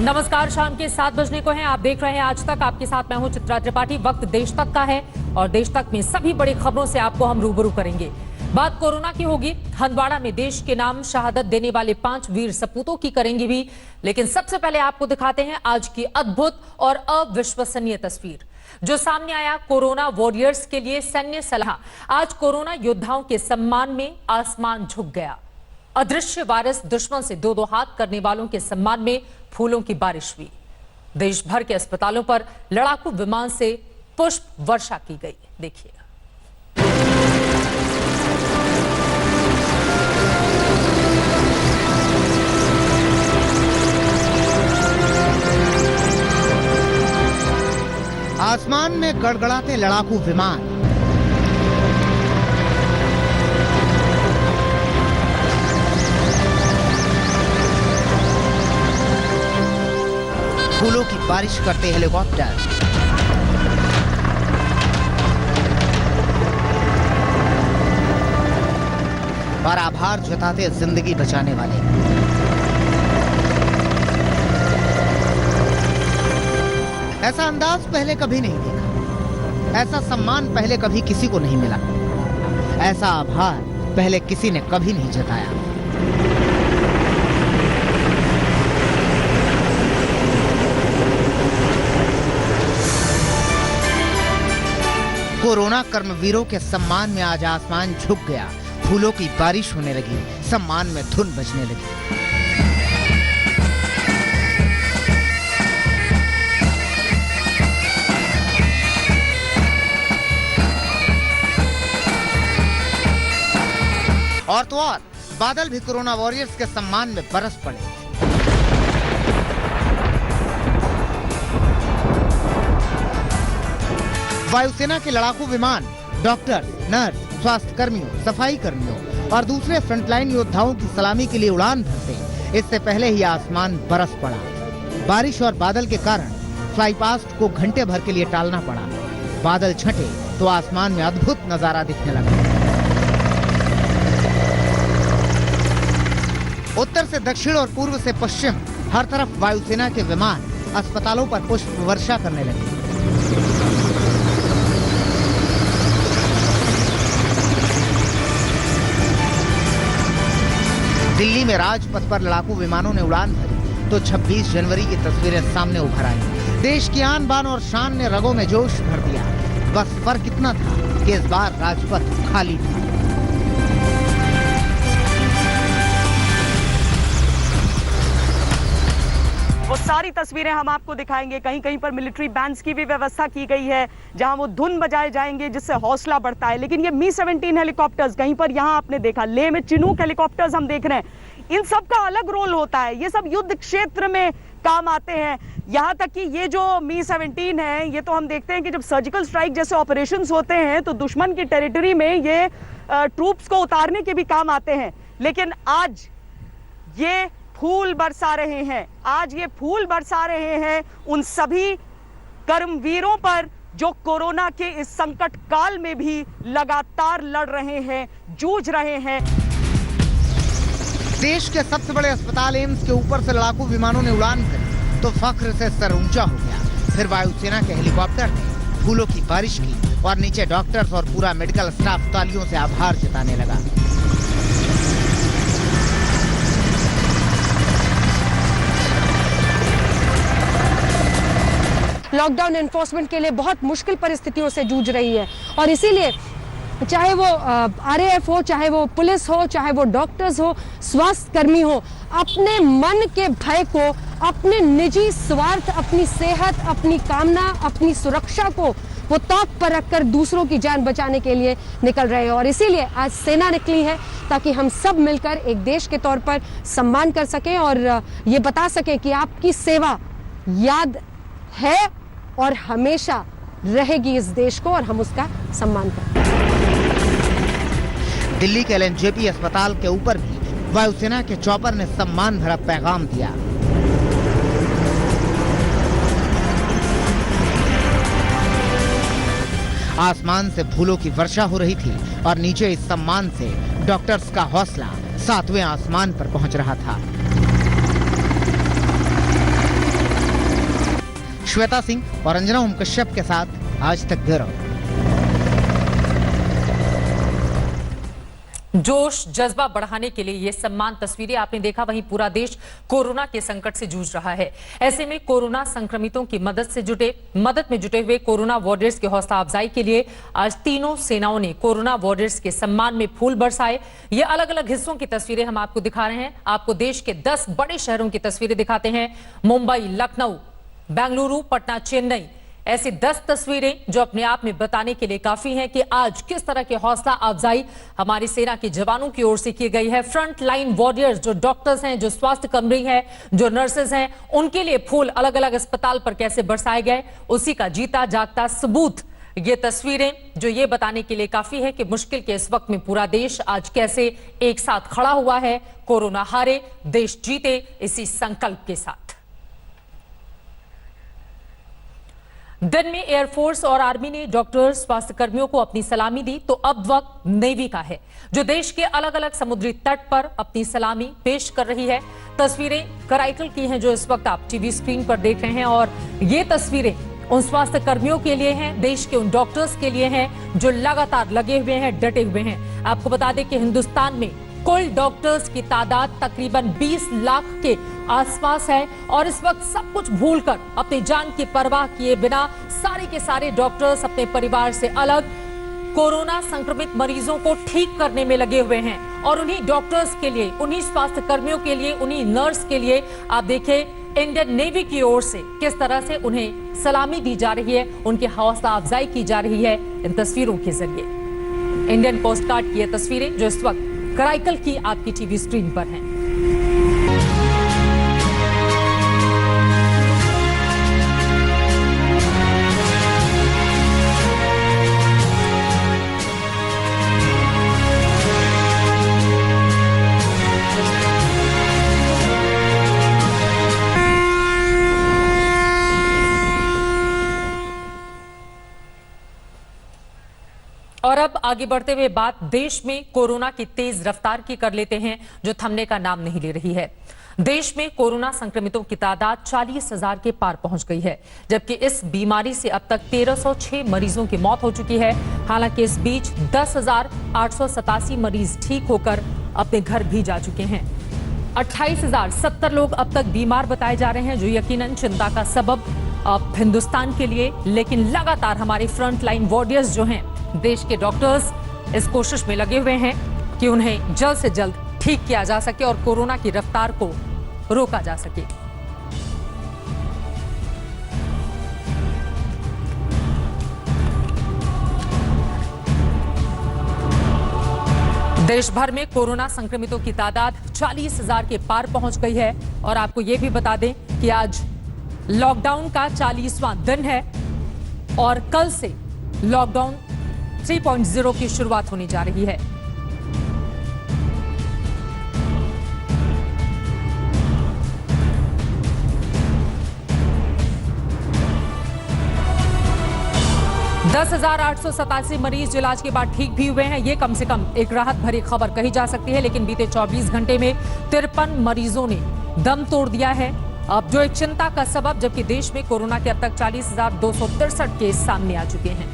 नमस्कार, शाम के 7 बजने को हैं। आप देख रहे हैं आज तक। आपके साथ मैं हूं चित्रा त्रिपाठी। वक्त देश तक का है और देश तक में सभी बड़ी खबरों से आपको हम रूबरू करेंगे। बात कोरोना की होगी। हंदवाड़ा में देश के नाम शहादत देने वाले 5 वीर सपूतों की करेंगे भी, लेकिन सबसे पहले आपको दिखाते हैं आज की अद्भुत और अविश्वसनीय तस्वीर जो सामने आया। कोरोना वॉरियर्स के लिए सैन्य सलाह। आज कोरोना योद्धाओं के सम्मान में आसमान झुक गया। अदृश्य वायरस दुश्मन से दो दो हाथ करने वालों के सम्मान में फूलों की बारिश हुई। देश भर के अस्पतालों पर लड़ाकू विमान से पुष्प वर्षा की गई। देखिए। आसमान में गड़गड़ाते लड़ाकू विमान, फूलों की बारिश करते हेलीकॉप्टर, और आभार जताते जिंदगी बचाने वाले। ऐसा अंदाज पहले कभी नहीं देखा, ऐसा सम्मान पहले कभी किसी को नहीं मिला, ऐसा आभार पहले किसी ने कभी नहीं जताया। कोरोना कर्मवीरों के सम्मान में आज आसमान झुक गया। फूलों की बारिश होने लगी, सम्मान में धुन बजने लगी। और तो और बादल भी कोरोना वॉरियर्स के सम्मान में बरस पड़े। वायुसेना के लड़ाकू विमान डॉक्टर, नर्स, स्वास्थ्य कर्मियों, सफाई कर्मियों और दूसरे फ्रंटलाइन योद्धाओं की सलामी के लिए उड़ान भरते इससे पहले ही आसमान बरस पड़ा। बारिश और बादल के कारण फ्लाई पास्ट को घंटे भर के लिए टालना पड़ा। बादल छंटे तो आसमान में अद्भुत नजारा दिखने लगा। उत्तर से दक्षिण और पूर्व से पश्चिम हर तरफ वायुसेना के विमान अस्पतालों पर पुष्प वर्षा करने लगे। दिल्ली में राजपथ पर लड़ाकू विमानों ने उड़ान भरी तो 26 जनवरी की तस्वीरें सामने उभर आई। देश की आन बान और शान ने रगों में जोश भर दिया। बस फर्क इतना था कि इस बार राजपथ खाली था। वो सारी तस्वीरें हम आपको दिखाएंगे। कहीं कहीं पर मिलिट्री बैंड्स की भी व्यवस्था की गई है जहां वो धुन बजाए जाएंगे जिससे हौसला बढ़ता है। लेकिन ये मी-17 हेलीकॉप्टर्स, कहीं पर यहां आपने देखा लेह में चिनूक हेलीकॉप्टर्स हम देख रहे हैं। इन सब का अलग रोल होता है। ये सब युद्ध क्षेत्र में काम आते हैं। यहाँ तक कि ये जो मी-17 है, ये तो हम देखते हैं कि जब सर्जिकल स्ट्राइक जैसे ऑपरेशंस होते हैं तो दुश्मन की टेरिटरी में ये ट्रूप्स को उतारने के भी काम आते हैं। लेकिन आज ये फूल बरसा रहे हैं। आज ये फूल बरसा रहे हैं उन सभी कर्मवीरों पर जो कोरोना के इस संकट काल में भी लगातार लड़ रहे हैं, जूझ रहे हैं। देश के सबसे बड़े अस्पताल एम्स के ऊपर से लड़ाकू विमानों ने उड़ान भरी तो फख्र से सर ऊंचा हो गया। फिर वायुसेना के हेलीकॉप्टर ने फूलों की बारिश की और नीचे डॉक्टर्स और पूरा मेडिकल स्टाफ तालियों से आभार जताने लगा। लॉकडाउन एनफोर्समेंट के लिए बहुत मुश्किल परिस्थितियों से जूझ रही है और इसीलिए चाहे वो आरएएफ हो, चाहे वो पुलिस हो, चाहे वो डॉक्टर्स हो, स्वास्थ्य कर्मी हो, अपने मन के भय को, अपने निजी स्वार्थ, अपनी सेहत, अपनी कामना, अपनी सुरक्षा को वो तौक पर रखकर दूसरों की जान बचाने के लिए निकल रहे हैं। और इसीलिए आज सेना निकली है ताकि हम सब मिलकर एक देश के तौर पर सम्मान कर सकें और ये बता सकें कि आपकी सेवा याद है और हमेशा रहेगी इस देश को और हम उसका सम्मान करें। दिल्ली के एलएनजेपी अस्पताल के ऊपर भी वायुसेना के चॉपर ने सम्मान भरा पैगाम दिया। आसमान से फूलों की वर्षा हो रही थी और नीचे इस सम्मान से डॉक्टर्स का हौसला 7वें आसमान पर पहुंच रहा था। श्वेता सिंह और अंजना ओम कश्यप के साथ आज तक ब्यूरो। जोश जज्बा बढ़ाने के लिए ये सम्मान तस्वीरें आपने देखा। वहीं पूरा देश कोरोना के संकट से जूझ रहा है। ऐसे में कोरोना संक्रमितों की मदद में जुटे हुए कोरोना वॉरियर्स की हौसला अफजाई के लिए आज तीनों सेनाओं ने कोरोना वॉरियर्स के सम्मान में फूल बरसाए। ये अलग अलग हिस्सों की तस्वीरें हम आपको दिखा रहे हैं। आपको देश के 10 बड़े शहरों की तस्वीरें दिखाते हैं। मुंबई, लखनऊ, बेंगलुरु, पटना, चेन्नई, ऐसी 10 तस्वीरें जो अपने आप में बताने के लिए काफी हैं कि आज किस तरह की हौसला अफजाई हमारी सेना के जवानों की ओर से की गई है। फ्रंट लाइन वॉरियर्स जो डॉक्टर्स हैं, जो स्वास्थ्य कर्मी हैं, जो नर्सेज हैं, उनके लिए फूल अलग अलग अस्पताल पर कैसे बरसाए गए, उसी का जीता जागता सबूत ये तस्वीरें जो ये बताने के लिए काफी है कि मुश्किल के इस वक्त में पूरा देश आज कैसे एक साथ खड़ा हुआ है। कोरोना हारे, देश जीते, इसी संकल्प के साथ। दिन में एयरफोर्स और आर्मी ने डॉक्टर्स, स्वास्थ्य कर्मियों को अपनी सलामी दी, तो अब वक्त नेवी का है जो देश के अलग अलग समुद्री तट पर अपनी सलामी पेश कर रही है। तस्वीरें कराईकल की हैं जो इस वक्त आप टीवी स्क्रीन पर देख रहे हैं और ये तस्वीरें उन स्वास्थ्य कर्मियों के लिए हैं, देश के उन डॉक्टर्स के लिए हैं जो लगातार लगे हुए हैं, डटे हुए हैं। आपको बता दें कि हिंदुस्तान में कुल डॉक्टर्स की तादाद तकरीबन 20 लाख के आसपास है और इस वक्त सब कुछ भूलकर अपनी जान की परवाह किए बिना सारे के सारे डॉक्टर्स अपने परिवार से अलग कोरोना संक्रमित मरीजों को ठीक करने में लगे हुए हैं। और उन्हीं डॉक्टर्स के लिए, उन्हीं स्वास्थ्य कर्मियों के लिए, उन्हीं नर्स के लिए आप देखें इंडियन नेवी की ओर से किस तरह से उन्हें सलामी दी जा रही है, उनकी हौसला अफजाई की जा रही है इन तस्वीरों के जरिए। इंडियन कोस्ट गार्ड की ये तस्वीरें जो इस वक्त कराईकल की आपकी टीवी स्क्रीन पर हैं। और अब आगे बढ़ते हुए बात देश में कोरोना की तेज रफ्तार की कर लेते हैं जो थमने का नाम नहीं ले रही है। देश में कोरोना संक्रमितों की तादाद 40,000 के पार पहुंच गई है, जबकि इस बीमारी से अब तक 1306 मरीजों की मौत हो चुकी है। हालांकि इस बीच 10,887 मरीज ठीक होकर अपने घर भी जा चुके हैं। 28,070 लोग अब तक बीमार बताए जा रहे हैं, जो यकीनन चिंता का सबब अब हिंदुस्तान के लिए। लेकिन लगातार हमारे फ्रंट लाइन वॉरियर्स जो हैं, देश के डॉक्टर्स इस कोशिश में लगे हुए हैं कि उन्हें जल्द से जल्द ठीक किया जा सके और कोरोना की रफ्तार को रोका जा सके। देश भर में कोरोना संक्रमितों की तादाद 40,000 के पार पहुंच गई है और आपको यह भी बता दें कि आज लॉकडाउन का 40वां दिन है और कल से लॉकडाउन 3.0 की शुरुआत होने जा रही है। दस 10,887 मरीज इलाज के बाद ठीक भी हुए हैं। ये कम से कम एक राहत भरी खबर कही जा सकती है, लेकिन बीते 24 घंटे में 53 मरीजों ने दम तोड़ दिया है, अब जो एक चिंता का सबब, जबकि देश में कोरोना के अब तक 40,263 केस सामने आ चुके हैं।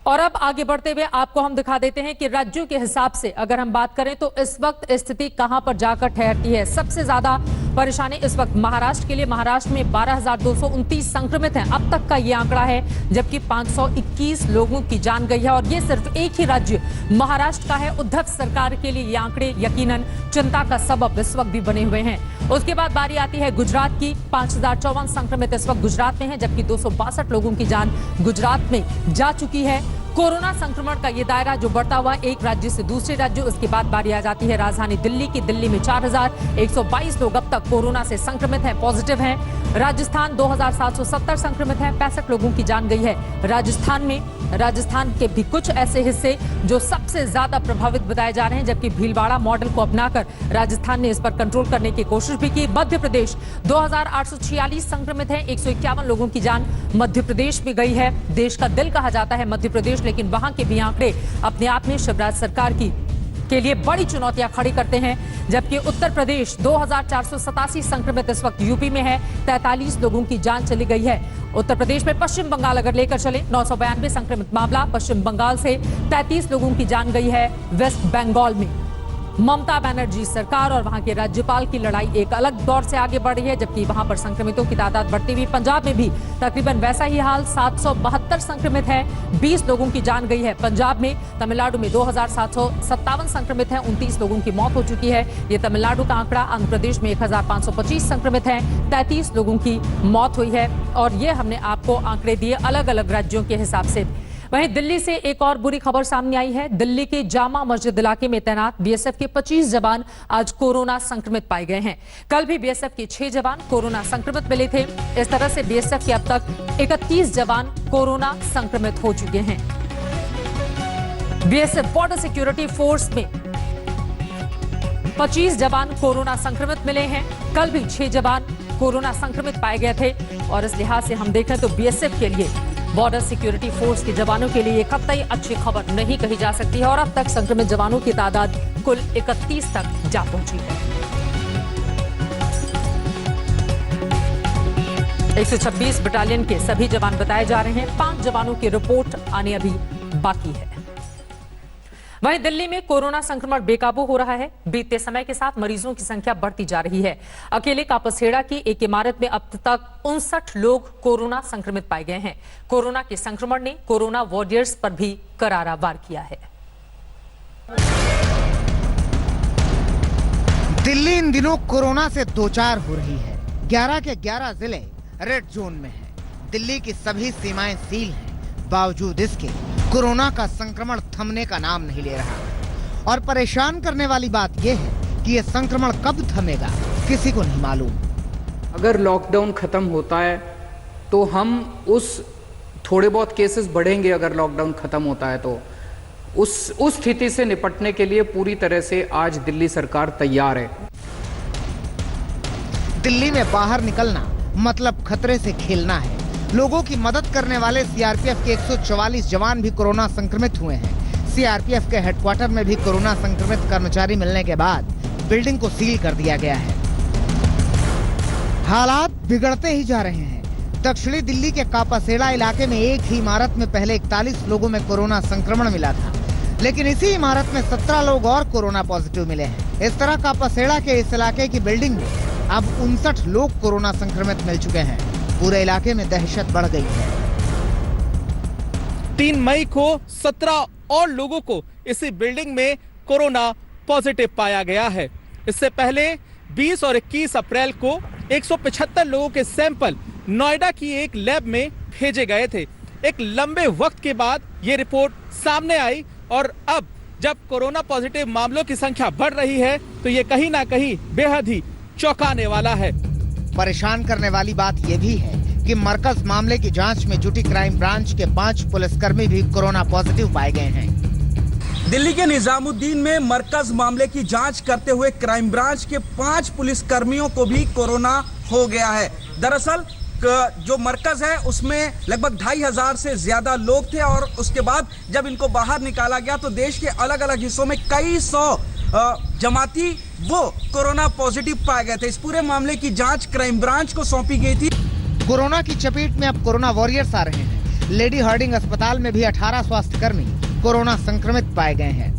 और अब आगे बढ़ते हुए आपको हम दिखा देते हैं कि राज्यों के हिसाब से अगर हम बात करें तो इस वक्त स्थिति कहां पर जाकर ठहरती है। सबसे ज्यादा परेशानी इस वक्त महाराष्ट्र के लिए। महाराष्ट्र में 12,229 संक्रमित हैं, अब तक का ये आंकड़ा है, जबकि 521 लोगों की जान गई है और ये सिर्फ एक ही राज्य महाराष्ट्र का है। उद्धव सरकार के लिए ये आंकड़े यकीनन चिंता का सबब इस वक्त भी बने हुए हैं। उसके बाद बारी आती है गुजरात की। 5,054 संक्रमित इस वक्त गुजरात में हैं, जबकि 262 लोगों की जान गुजरात में जा चुकी है। कोरोना संक्रमण का ये दायरा जो बढ़ता हुआ एक राज्य से दूसरे राज्य, उसके बाद बारी आ जाती है राजधानी दिल्ली की। दिल्ली में 4,122 लोग अब तक कोरोना से संक्रमित हैं, पॉजिटिव हैं। राजस्थान 2,770 संक्रमित हैं, 65 लोगों की जान गई है राजस्थान के भी कुछ ऐसे हिस्से जो सबसे ज्यादा प्रभावित बताए जा रहे हैं, जबकि भीलवाड़ा मॉडल को अपनाकर राजस्थान ने इस पर कंट्रोल करने की कोशिश भी की। मध्य प्रदेश 2,846 संक्रमित हैं, 151 लोगों की जान मध्य प्रदेश में गई है। देश का दिल कहा जाता है मध्य प्रदेश, लेकिन वहां के भी आंकड़े अपने आप में शिवराज सरकार की के लिए बड़ी चुनौतियां खड़ी करते हैं। जबकि उत्तर प्रदेश 2487 संक्रमित इस वक्त यूपी में है, 43 लोगों की जान चली गई है। उत्तर प्रदेश में पश्चिम बंगाल अगर लेकर चले 992 संक्रमित मामला, पश्चिम बंगाल से 33 लोगों की जान गई है। वेस्ट बंगाल में ममता बनर्जी सरकार और वहां के राज्यपाल की लड़ाई एक अलग दौर से आगे बढ़ रही है, जबकि वहां पर संक्रमितों की तादाद बढ़ती हुई। पंजाब में भी तकरीबन वैसा ही हाल, 772 संक्रमित हैं, 20 लोगों की जान गई है पंजाब में। तमिलनाडु में 2757 संक्रमित हैं, 29 लोगों की मौत हो चुकी है। ये तमिलनाडु का आंकड़ा। आंध्र प्रदेश में 1525 संक्रमित हैं, 33 लोगों की मौत हुई है। और ये हमने आपको आंकड़े दिए अलग अलग राज्यों के हिसाब से। वहीं दिल्ली से एक और बुरी खबर सामने आई है। दिल्ली के जामा मस्जिद इलाके में तैनात बीएसएफ के 25 जवान आज कोरोना संक्रमित पाए गए हैं। कल भी बीएसएफ के 6 जवान कोरोना संक्रमित मिले थे। इस तरह से बीएसएफ के अब तक 31 जवान कोरोना संक्रमित हो चुके हैं। बीएसएफ बॉर्डर सिक्योरिटी फोर्स में 25 जवान कोरोना संक्रमित मिले हैं। कल भी 6 जवान कोरोना संक्रमित पाए गए थे। और इस लिहाज से हम देखें तो बीएसएफ के लिए, बॉर्डर सिक्योरिटी फोर्स के जवानों के लिए कतई अच्छी खबर नहीं कही जा सकती है। और अब तक संक्रमित जवानों की तादाद कुल 31 तक जा पहुंची है। 126 बटालियन के सभी जवान बताए जा रहे हैं। 5 जवानों की रिपोर्ट आने अभी बाकी है। वहीं दिल्ली में कोरोना संक्रमण बेकाबू हो रहा है। बीतते समय के साथ मरीजों की संख्या बढ़ती जा रही है। अकेले कापसेड़ा की एक इमारत में अब तक 59 लोग कोरोना संक्रमित पाए गए हैं। कोरोना के संक्रमण ने कोरोना वॉरियर्स पर भी करारा वार किया है। दिल्ली इन दिनों कोरोना से दो चार हो रही है। 11 के 11 जिले रेड जोन में हैं। दिल्ली की सभी सीमाएं सील हैं। बावजूद इसके कोरोना का संक्रमण थमने का नाम नहीं ले रहा। और परेशान करने वाली बात यह है कि यह संक्रमण कब थमेगा किसी को नहीं मालूम। अगर लॉकडाउन खत्म होता है तो हम उस थोड़े बहुत केसेस बढ़ेंगे। अगर लॉकडाउन खत्म होता है तो उस स्थिति से निपटने के लिए पूरी तरह से आज दिल्ली सरकार तैयार है। दिल्ली में बाहर निकलना मतलब खतरे से खेलना है। लोगों की मदद करने वाले सीआरपीएफ के 144 जवान भी कोरोना संक्रमित हुए हैं। सीआरपीएफ के हेडक्वार्टर में भी कोरोना संक्रमित कर्मचारी मिलने के बाद बिल्डिंग को सील कर दिया गया है। हालात बिगड़ते ही जा रहे हैं। दक्षिणी दिल्ली के कापासेड़ा इलाके में एक ही इमारत में पहले 41 लोगों में कोरोना संक्रमण मिला था, लेकिन इसी इमारत में 17 लोग और कोरोना पॉजिटिव मिले हैं। इस तरह कापासेड़ा के इस इलाके की बिल्डिंग में अब 59 लोग कोरोना संक्रमित मिल चुके हैं। पूरे इलाके में दहशत बढ़ गई है। 3 मई को 17 और लोगों को इसी बिल्डिंग में कोरोना पॉजिटिव पाया गया है। इससे पहले 20 और 21 अप्रैल को 175 लोगों के सैंपल नोएडा की एक लैब में भेजे गए थे। एक लंबे वक्त के बाद ये रिपोर्ट सामने आई और अब जब कोरोना पॉजिटिव मामलों की संख्या बढ़ रही है तो ये कहीं ना कहीं बेहद ही चौंकाने वाला है। परेशान करने वाली बात यह भी है कि मरकज मामले की जांच में जुटी क्राइम ब्रांच के 5 पुलिसकर्मी भी कोरोना पॉजिटिव पाए गए हैं। दिल्ली के निजामुद्दीन में मरकज मामले की जांच करते हुए क्राइम ब्रांच के 5 पुलिसकर्मियों को भी कोरोना हो गया है। दरअसल जो मरकज है उसमें लगभग 2500 से ज्यादा लोग थे और उसके बाद जब इनको बाहर निकाला गया तो देश के अलग अलग हिस्सों में कई 100 जमाती वो कोरोना पॉजिटिव पाए गए थे। इस पूरे मामले की जांच क्राइम ब्रांच को सौंपी गई थी। कोरोना की चपेट में अब कोरोना वॉरियर्स आ रहे हैं। लेडी हार्डिंग अस्पताल में भी 18 स्वास्थ्यकर्मी कोरोना संक्रमित पाए गए हैं।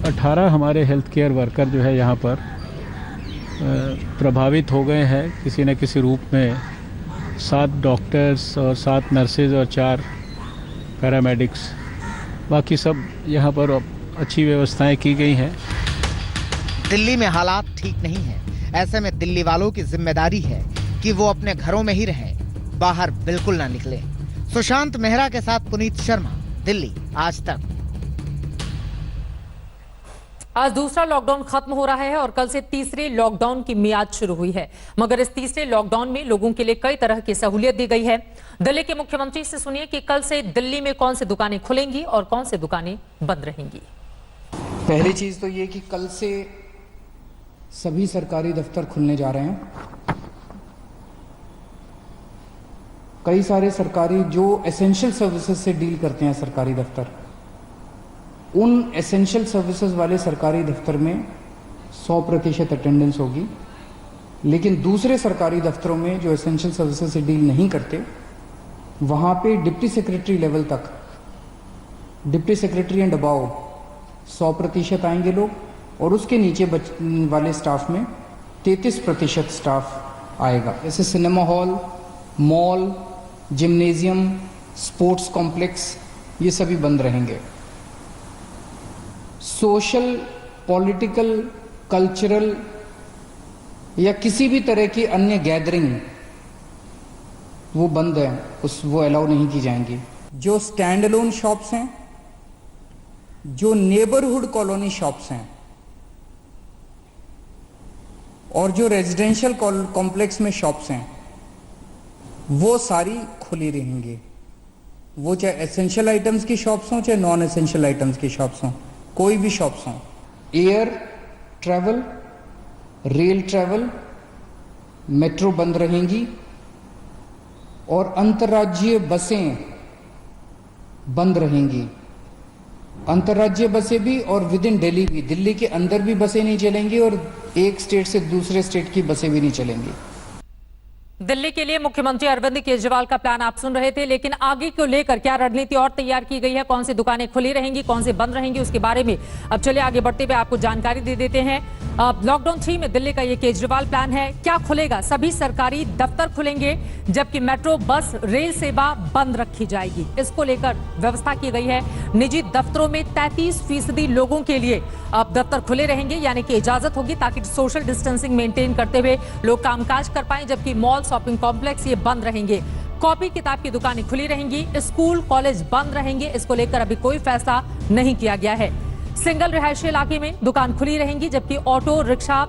18 हमारे हेल्थ केयर वर्कर जो है यहाँ पर प्रभावित हो गए हैं किसी न किसी रूप में। 7 डॉक्टर्स और 7 नर्सेज और 4 पैरामेडिक्स, बाकी सब यहाँ पर अच्छी व्यवस्थाएं की गई हैं। दिल्ली में हालात ठीक नहीं है। ऐसे में दिल्ली वालों की जिम्मेदारी है कि वो अपने घरों में ही रहें, बाहर बिल्कुल ना निकलें। सुशांत मेहरा के साथ पुनीत शर्मा, दिल्ली आज तक। आज दूसरा लॉकडाउन खत्म हो रहा है और कल से तीसरे लॉकडाउन की मियाद शुरू हुई है। मगर इस तीसरे लॉकडाउन में लोगों के लिए कई तरह की सहूलियत दी गई है। दिल्ली के मुख्यमंत्री से सुनिए कि कल से दिल्ली में कौन सी दुकानें खुलेंगी और कौन सी दुकानें बंद रहेंगी। पहली चीज तो ये कि कल से सभी सरकारी दफ्तर खुलने जा रहे हैं। कई सारे सरकारी जो एसेंशियल सर्विसेज से डील करते हैं सरकारी दफ्तर, उन एसेंशियल सर्विसेज वाले सरकारी दफ्तर में 100% अटेंडेंस होगी, लेकिन दूसरे सरकारी दफ्तरों में जो एसेंशियल सर्विसेज से डील नहीं करते वहाँ पे डिप्टी सेक्रेटरी लेवल तक, डिप्टी सेक्रेटरी एंड अबाव 100% आएंगे लोग, और उसके नीचे वाले स्टाफ में 33% स्टाफ आएगा। जैसे cinema hall, mall, gymnasium, sports complex, ये सभी बंद रहेंगे। सोशल, पॉलिटिकल, कल्चरल या किसी भी तरह की अन्य गैदरिंग वो बंद है, वो अलाउ नहीं की जाएंगी। जो स्टैंड अलोन शॉप्स हैं, जो नेबरहुड कॉलोनी शॉप्स हैं और जो रेजिडेंशियल कॉम्प्लेक्स में शॉप्स हैं, वो सारी खुली रहेंगी। वो चाहे एसेंशियल आइटम्स की शॉप्स हों चाहे नॉन एसेंशियल आइटम्स की शॉप्स हों, कोई भी शॉप्स हों। Air travel, rail travel, metro बंद रहेंगी और अंतर्राज्यीय बसें बंद रहेंगी। अंतर्राज्यीय बसें भी और विद इन दिल्ली भी, दिल्ली के अंदर भी बसें नहीं चलेंगी और एक स्टेट से दूसरे स्टेट की बसें भी नहीं चलेंगी। दिल्ली के लिए मुख्यमंत्री अरविंद केजरीवाल का प्लान आप सुन रहे थे, लेकिन आगे को लेकर क्या रणनीति और तैयार की गई है, कौन सी दुकानें खुली रहेंगी, कौन सी बंद रहेंगी, उसके बारे में अब चलिए आगे बढ़ते हुए आपको जानकारी दे देते हैं। लॉकडाउन 3 में दिल्ली का ये केजरीवाल प्लान है। क्या खुलेगा? सभी सरकारी दफ्तर खुलेंगे, जबकि मेट्रो, बस, रेल सेवा बंद रखी जाएगी। इसको लेकर व्यवस्था की गई है। निजी दफ्तरों में 33% लोगों के लिए अब दफ्तर खुले रहेंगे, यानी कि इजाजत होगी, ताकि सोशल डिस्टेंसिंग मेंटेन करते हुए लोग कामकाज कर पाएं, जबकि मॉल, शॉपिंग कॉम्प्लेक्स ये बंद रहेंगे। कॉपी किताब की दुकानें खुली रहेंगी, स्कूल, कॉलेज बंद रहेंगे। इसको लेकर अभी कोई फैसला नहीं किया गया है। सिंगल रिहायशी इलाके में दुकान खुली रहेंगी, जबकि ऑटो रिक्शा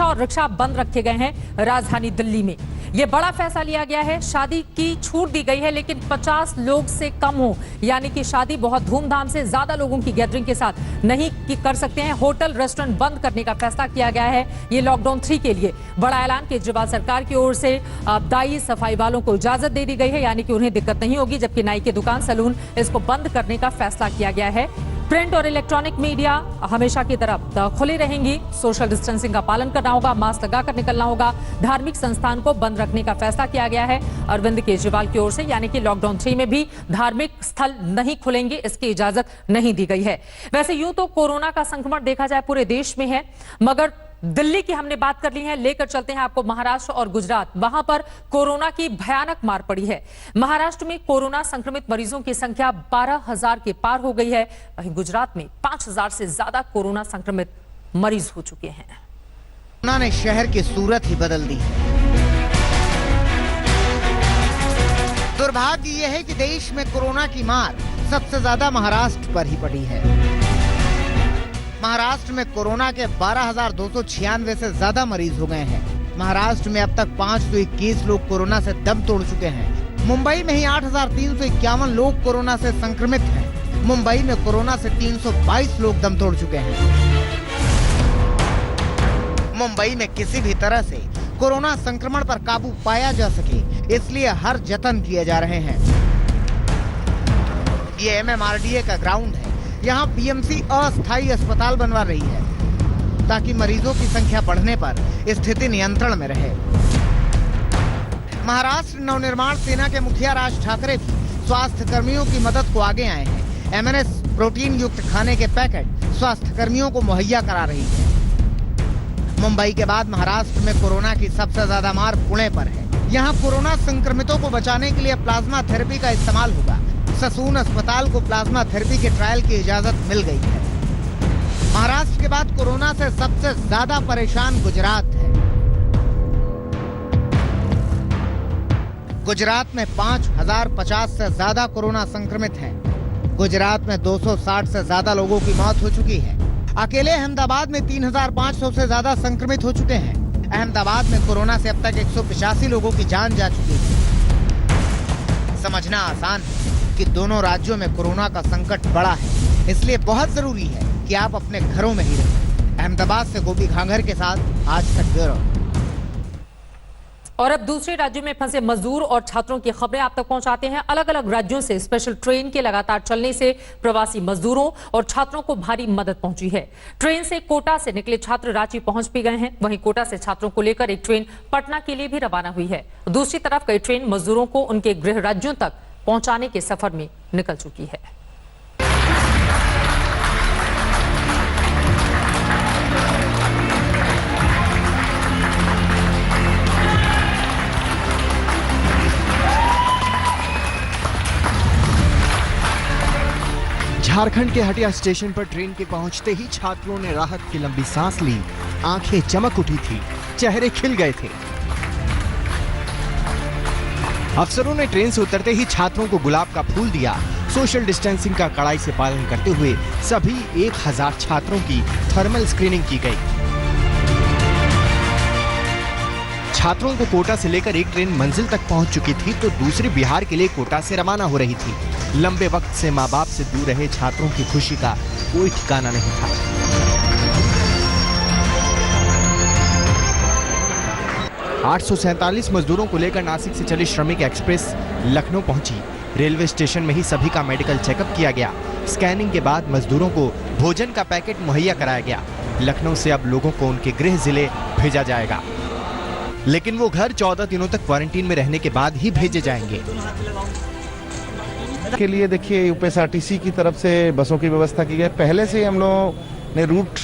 और रिक्शा बंद रखे गए हैं राजधानी दिल्ली में। यह बड़ा फैसला लिया गया है। शादी की छूट दी गई है, लेकिन 50 लोग से कम हो, यानी कि शादी बहुत धूमधाम से ज्यादा लोगों की गैदरिंग के साथ नहीं कर सकते हैं। होटल, रेस्टोरेंट बंद करने का फैसला किया गया है। ये लॉकडाउन 3 के लिए बड़ा ऐलान केजरीवाल सरकार की ओर से। दाई, सफाई वालों को इजाजत दे दी गई है, यानी कि उन्हें दिक्कत नहीं होगी, जबकि नाई की दुकान, सैलून, इसको बंद करने का फैसला किया गया है। प्रिंट और इलेक्ट्रॉनिक मीडिया हमेशा की तरह खुली रहेंगी। सोशल डिस्टेंसिंग का पालन करना होगा, मास्क लगाकर निकलना होगा। धार्मिक संस्थान को बंद रखने का फैसला किया गया है अरविंद केजरीवाल की ओर से, यानी कि लॉकडाउन 3 में भी धार्मिक स्थल नहीं खुलेंगे, इसकी इजाजत नहीं दी गई है। वैसे यूं तो कोरोना का संक्रमण देखा जाए पूरे देश में है, मगर दिल्ली की हमने बात कर ली है। लेकर चलते हैं आपको महाराष्ट्र और गुजरात। वहां पर कोरोना की भयानक मार पड़ी है। महाराष्ट्र में कोरोना संक्रमित मरीजों की संख्या 12,000 के पार हो गई है। वहीं गुजरात में 5,000 से ज्यादा कोरोना संक्रमित मरीज हो चुके हैं। कोरोना ने शहर की सूरत ही बदल दी है। दुर्भाग्य यह है कि देश में कोरोना की मार सबसे ज्यादा महाराष्ट्र पर ही पड़ी है। महाराष्ट्र में कोरोना के 12,296 से ज्यादा मरीज हो गए हैं। महाराष्ट्र में अब तक 521 लोग कोरोना से दम तोड़ चुके हैं। मुंबई में ही 8,351 लोग कोरोना से संक्रमित हैं। मुंबई में कोरोना से 322 लोग दम तोड़ चुके हैं। मुंबई में किसी भी तरह से कोरोना संक्रमण पर काबू पाया जा सके, इसलिए हर जतन किए जा रहे हैं। ये MMRDA का ग्राउंड है। यहाँ BMC अस्थायी अस्पताल बनवा रही है, ताकि मरीजों की संख्या बढ़ने पर स्थिति नियंत्रण में रहे। महाराष्ट्र नवनिर्माण सेना के मुखिया राज ठाकरे भी स्वास्थ्य कर्मियों की मदद को आगे आए हैं। MNS प्रोटीन युक्त खाने के पैकेट स्वास्थ्य कर्मियों को मुहैया करा रही है। मुंबई के बाद महाराष्ट्र में कोरोना की सबसे ज्यादा मार पुणे पर है। यहाँ कोरोना संक्रमितों को बचाने के लिए प्लाज्मा थेरेपी का इस्तेमाल होगा। ससून अस्पताल को प्लाज्मा थेरेपी के ट्रायल की इजाजत मिल गई है। महाराष्ट्र के बाद कोरोना से सबसे ज्यादा परेशान गुजरात है। गुजरात में 5,050 से ज्यादा कोरोना संक्रमित हैं। गुजरात में 260 से ज्यादा लोगों की मौत हो चुकी है। अकेले अहमदाबाद में 3,500 से ज्यादा संक्रमित हो चुके हैं। अहमदाबाद में कोरोना से अब तक 185 लोगों की जान जा चुकी है। समझना आसान है कि दोनों राज्यों में कोरोना का संकट बड़ा है, इसलिए बहुत जरूरी है कि आप अपने घरों में ही रहें। अहमदाबाद से गोपी घांगर के साथ आज तक ब्यूरो। और अब दूसरे राज्यों में फंसे मजदूर और छात्रों की खबरें आप तक पहुंचाते हैं। अलग अलग राज्यों से स्पेशल ट्रेन के लगातार चलने से प्रवासी मजदूरों और छात्रों को भारी मदद पहुंची है। ट्रेन से कोटा से निकले छात्र रांची पहुंच भी गए हैं। वहीं कोटा से छात्रों को लेकर एक ट्रेन पटना के लिए भी रवाना हुई है। दूसरी तरफ कई ट्रेन मजदूरों को उनके गृह राज्यों तक पहुंचाने के सफर में निकल चुकी है। झारखंड के हटिया स्टेशन पर ट्रेन के पहुंचते ही छात्रों ने राहत की लंबी सांस ली। आंखें चमक उठी थी, चेहरे खिल गए थे। अफसरों ने ट्रेन से उतरते ही छात्रों को गुलाब का फूल दिया। सोशल डिस्टेंसिंग का कड़ाई से पालन करते हुए सभी 1000 छात्रों की थर्मल स्क्रीनिंग की गई। छात्रों को कोटा से लेकर एक ट्रेन मंजिल तक पहुंच चुकी थी तो दूसरी बिहार के लिए कोटा से रवाना हो रही थी। लंबे वक्त से मां बाप से दूर रहे छात्रों की खुशी का कोई ठिकाना नहीं था। (847) मजदूरों को लेकर नासिक से चली श्रमिक एक्सप्रेस लखनऊ पहुंची। रेलवे स्टेशन में ही सभी का मेडिकल चेकअप किया गया। स्कैनिंग के बाद मजदूरों को भोजन का पैकेट मुहैया कराया गया। लखनऊ से अब लोगों को उनके गृह जिले भेजा जाएगा, लेकिन वो घर 14 दिनों तक क्वारंटीन में रहने के बाद ही भेजे जाएंगे। के लिए देखिए यूपीएसआरटीसी की तरफ से बसों की व्यवस्था की गई। पहले से हम लोगों ने रूट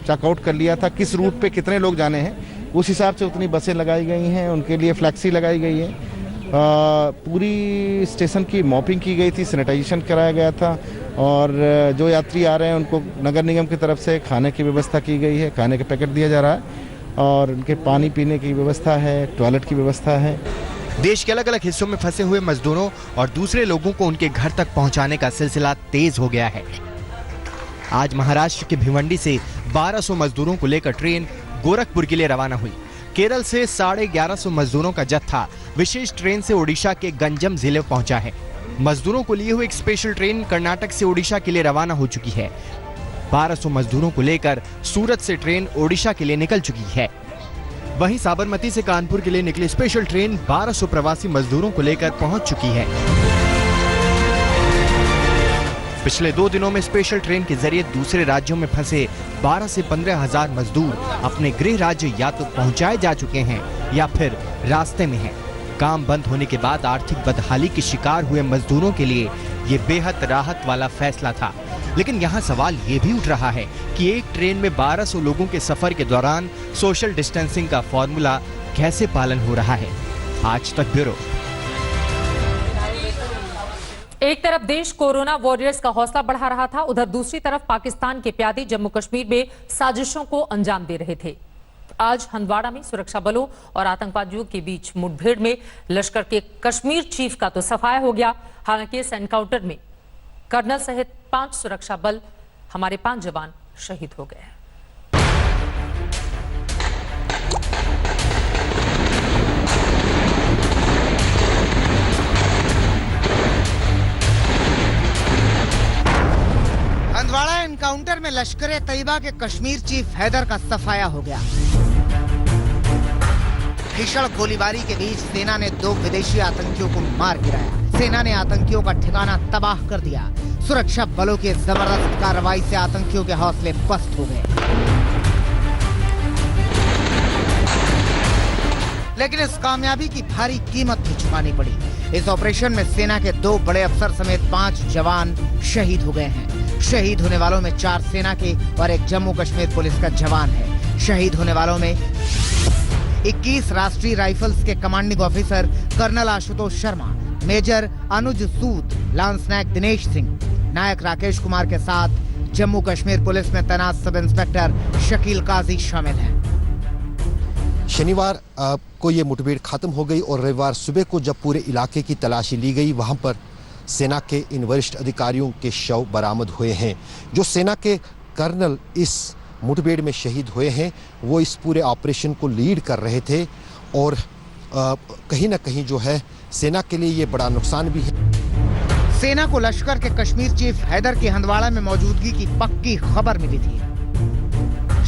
चेकआउट कर लिया था, किस रूट पे कितने लोग जाने हैं, उस हिसाब से उतनी बसें लगाई गई हैं। उनके लिए फ्लैक्सी लगाई गई है। पूरी स्टेशन की मॉपिंग की गई थी, सैनिटाइजेशन कराया गया था और जो यात्री आ रहे हैं उनको नगर निगम की तरफ से खाने की व्यवस्था की गई है। खाने के पैकेट दिया जा रहा है और उनके पानी पीने की व्यवस्था है, टॉयलेट की व्यवस्था है। देश के अलग अलग हिस्सों में फंसे हुए मजदूरों और दूसरे लोगों को उनके घर तक पहुंचाने का सिलसिला तेज हो गया है। आज महाराष्ट्र के भिवंडी से 1200 मजदूरों को लेकर ट्रेन गोरखपुर के लिए रवाना हुई। केरल से 1150 मजदूरों का जत्था विशेष ट्रेन से ओडिशा के गंजम जिले पहुंचा है। मजदूरों को लिए हुए एक स्पेशल ट्रेन कर्नाटक से ओडिशा के लिए रवाना हो चुकी है। 1200 मजदूरों को लेकर सूरत से ट्रेन ओडिशा के लिए निकल चुकी है। वहीं साबरमती से कानपुर के लिए निकली स्पेशल ट्रेन 1200 प्रवासी मजदूरों को लेकर पहुंच चुकी है। पिछले 2 दिनों में स्पेशल ट्रेन के जरिए दूसरे राज्यों में फंसे 12 से 15 हजार मजदूर अपने गृह राज्य या तो पहुंचाए जा चुके हैं या फिर रास्ते में हैं। काम बंद होने के बाद आर्थिक बदहाली के शिकार हुए मजदूरों के लिए ये बेहद राहत वाला फैसला था। लेकिन यहाँ सवाल ये भी उठ रहा है कि एक ट्रेन में 1200 लोगों के सफर के दौरान सोशल डिस्टेंसिंग का फॉर्मूला कैसे पालन हो रहा है। आज तक ब्यूरो। एक तरफ देश कोरोना वॉरियर्स का हौसला बढ़ा रहा था, उधर दूसरी तरफ पाकिस्तान के प्यादे जम्मू कश्मीर में साजिशों को अंजाम दे रहे थे। आज हंदवाड़ा में सुरक्षा बलों और आतंकवादियों के बीच मुठभेड़ में लश्कर के कश्मीर चीफ का तो सफाया हो गया। हालांकि इस एनकाउंटर में कर्नल सहित 5 सुरक्षा बल हमारे 5 जवान शहीद हो गए। हंदवाड़ा एनकाउंटर में लश्कर तैयबा के कश्मीर चीफ हैदर का सफाया हो गया। भीषण गोलीबारी के बीच सेना ने 2 विदेशी आतंकियों को मार गिराया। सेना ने आतंकियों का ठिकाना तबाह कर दिया। सुरक्षा बलों की जबरदस्त कार्रवाई से आतंकियों के हौसले पस्त हो गए। लेकिन इस कामयाबी की भारी कीमत भी चुकानी पड़ी। इस ऑपरेशन में सेना के 2 बड़े अफसर समेत 5 जवान शहीद हो गए हैं। शहीद होने वालों में 4 सेना के और 1 जम्मू कश्मीर पुलिस का जवान है। शहीद होने वालों में 21 राष्ट्रीय राइफल्स के commanding officer colonel Ashutosh Sharma, major Anuj Sood, lance Naik Dinesh Singh, Naik Rakesh Kumar के साथ जम्मू कश्मीर पुलिस में तैनात सब इंस्पेक्टर शकील काजी शामिल हैं। शनिवार को ये मुठभेड़ खत्म हो गई और रविवार सुबह को जब पूरे इलाके की तलाशी ली गई, वहां पर सेना के इन वरिष्ठ अधिकारियों के शव बरामद हुए हैं। जो सेना के कर्नल इस मुठभेड़ में शहीद हुए हैं वो इस पूरे ऑपरेशन को लीड कर रहे थे और कहीं ना कहीं जो है सेना के लिए ये बड़ा नुकसान भी है। सेना को लश्कर के कश्मीर चीफ हैदर की हंदवाड़ा में मौजूदगी की पक्की खबर मिली थी।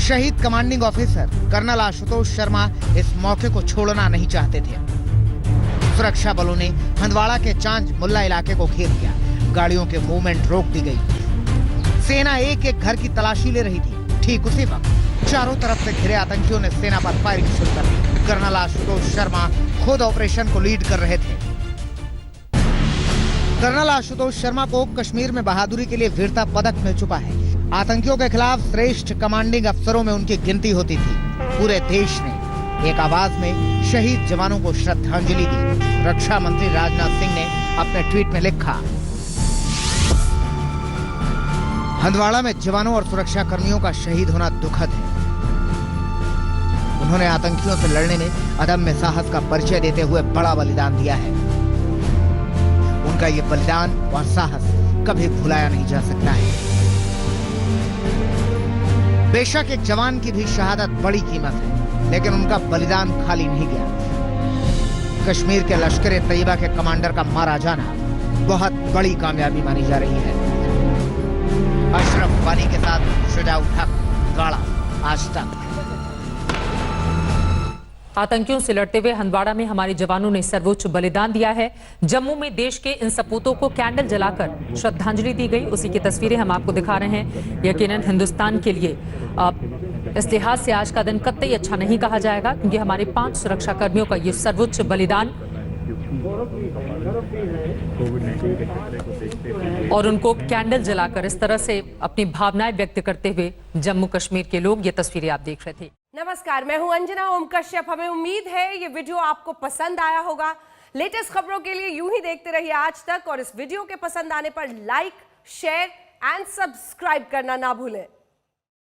शहीद commanding officer colonel Ashutosh Sharma इस मौके को छोड़ना नहीं चाहते थे। सुरक्षा बलों ने हंदवाड़ा के चांज मुल्ला इलाके को घेर लिया। गाड़ियों के मूवमेंट रोक दी गई। सेना एक एक घर की तलाशी ले रही थी। ठीक उसी वक्त चारों तरफ से घिरे आतंकियों ने सेना पर फायरिंग शुरू कर दी। कर्नल आशुतोष शर्मा खुद ऑपरेशन को लीड कर रहे थे। कर्नल आशुतोष शर्मा को कश्मीर में बहादुरी के लिए वीरता पदक मिल चुका है। आतंकियों के खिलाफ श्रेष्ठ कमांडिंग अफसरों में उनकी गिनती होती थी। पूरे देश ने एक आवाज में शहीद जवानों को श्रद्धांजलि दी। रक्षा मंत्री राजनाथ सिंह ने अपने ट्वीट में लिखा, हंदवाड़ा में जवानों और सुरक्षा कर्मियों का शहीद होना दुखद है। उन्होंने आतंकियों से लड़ने में अदम्य साहस का परिचय देते हुए बड़ा बलिदान दिया है। उनका ये बलिदान और साहस कभी भुलाया नहीं जा सकता है। बेशक एक जवान की भी शहादत बड़ी कीमत है, लेकिन उनका बलिदान खाली नहीं गया। कश्मीर के लश्कर तैयबा के कमांडर का मारा जाना बहुत बड़ी कामयाबी मानी जा रही है। अशरफ वानी के साथ शुजाउल हक, गाड़ा, आज तक। आतंकियों से लड़ते हुए हंदवाड़ा में हमारे जवानों ने सर्वोच्च बलिदान दिया है। जम्मू में देश के इन सपूतों को कैंडल जलाकर श्रद्धांजलि दी गई। उसी की तस्वीरें हम आपको दिखा रहे हैं। यकीनन हिंदुस्तान के लिए इस लिहाज से आज का दिन कतई अच्छा नहीं कहा जाएगा, क्योंकि हमारे 5 सुरक्षा कर्मियों का ये सर्वोच्च बलिदान और उनको कैंडल जलाकर इस तरह से अपनी भावनाएं व्यक्त करते हुए जम्मू कश्मीर के लोग, ये तस्वीरें आप देख रहे थे। नमस्कार, मैं हूं अंजना ओम कश्यप। हमें उम्मीद है ये वीडियो आपको पसंद आया होगा। लेटेस्ट खबरों के लिए यूं ही देखते रहिए आज तक, और इस वीडियो के पसंद आने पर लाइक, शेयर एंड सब्सक्राइब करना ना भूलें।